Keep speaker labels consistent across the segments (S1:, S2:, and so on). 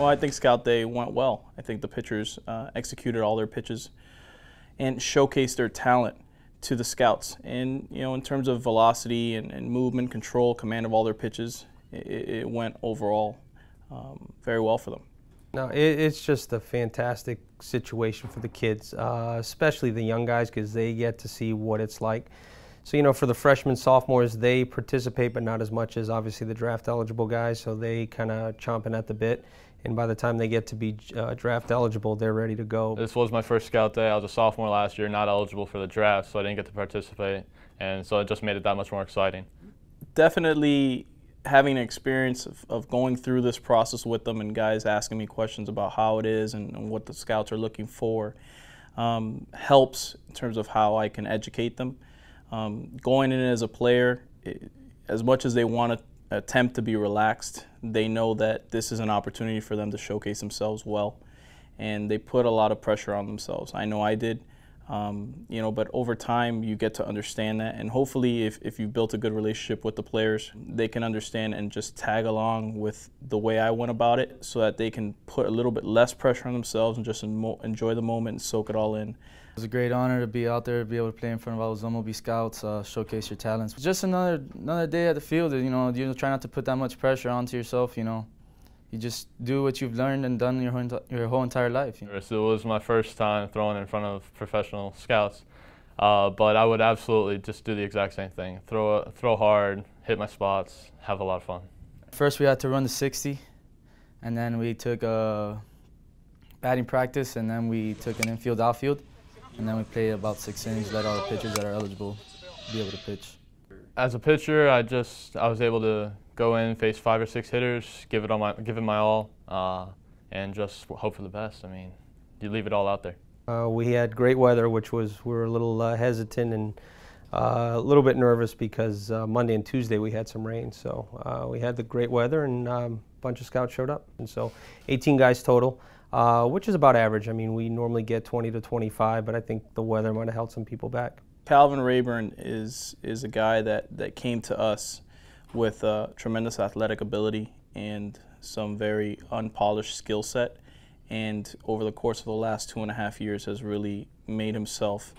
S1: Well, I think Scout Day went well. I think the pitchers executed all their pitches and showcased their talent to the scouts. And in terms of velocity and movement, control, command of all their pitches, it went overall very well for them.
S2: No, it's just a fantastic situation for the kids, especially the young guys, because they get to see what it's like. So, for the freshmen, sophomores, they participate, but not as much as obviously the draft eligible guys, so they kind of chomping at the bit. And by the time they get to be draft eligible, they're ready to go.
S3: This was my first scout day. I was a sophomore last year, not eligible for the draft, so I didn't get to participate. And so it just made it that much more exciting.
S1: Definitely having an experience of going through this process with them and guys asking me questions about how it is and what the scouts are looking for helps in terms of how I can educate them. Going in as a player, as much as they want to attempt to be relaxed, they know that this is an opportunity for them to showcase themselves well, and they put a lot of pressure on themselves. I know I did, but over time you get to understand that, and hopefully if you've built a good relationship with the players, they can understand and just tag along with the way I went about it so that they can put a little bit less pressure on themselves and just enjoy the moment and soak it all in.
S4: It was a great honor to be out there, be able to play in front of all those MLB scouts, showcase your talents. Just another day at the field. You try not to put that much pressure onto yourself. You just do what you've learned and done your whole entire life.
S3: It was my first time throwing in front of professional scouts, but I would absolutely just do the exact same thing: throw hard, hit my spots, have a lot of fun.
S4: First, we had to run the 60, and then we took a batting practice, and then we took an infield outfield. And then we played about 6 innings, let all the pitchers that are eligible be able to pitch.
S3: As a pitcher, I was able to go in, face 5 or 6 hitters, give it my all, and just hope for the best. I mean, you leave it all out there.
S2: We had great weather, we were a little hesitant and a little bit nervous because Monday and Tuesday we had some rain. So we had the great weather, and a bunch of scouts showed up. And so 18 guys total. Which is about average. I mean, we normally get 20 to 25, but I think the weather might have held some people back.
S1: Calvin Rayburn is a guy that came to us with tremendous athletic ability and some very unpolished skill set, and over the course of the last 2.5 years has really made himself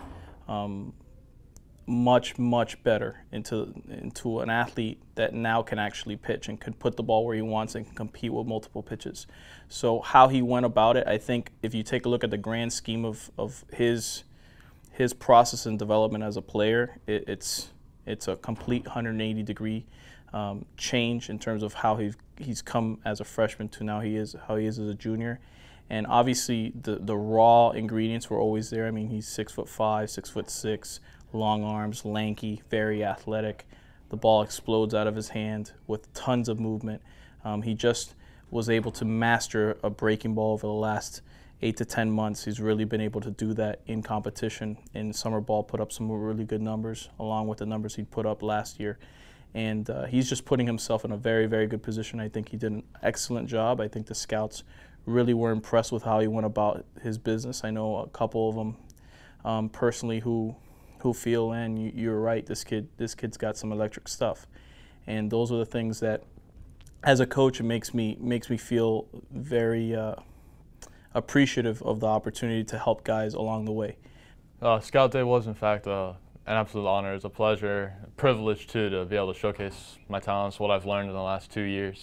S1: much better into an athlete that now can actually pitch and can put the ball where he wants and can compete with multiple pitches. So how he went about it, I think if you take a look at the grand scheme of his process and development as a player, it's a complete 180-degree change in terms of how he's come as a freshman to how he is as a junior. And obviously the raw ingredients were always there. I mean, he's 6'5", 6'6", long arms, lanky, very athletic. The ball explodes out of his hand with tons of movement. He just was able to master a breaking ball over the last 8 to 10 months. He's really been able to do that in competition. In summer ball, put up some really good numbers along with the numbers he put up last year. And he's just putting himself in a very good position. I think he did an excellent job. I think the scouts really were impressed with how he went about his business. I know a couple of them personally who feel, and you're right, this kid's got some electric stuff. And those are the things that, as a coach, it makes me feel very appreciative of the opportunity to help guys along the way.
S3: Scout Day was, in fact, an absolute honor. It's a pleasure, a privilege, too, to be able to showcase my talents, what I've learned in the last 2 years.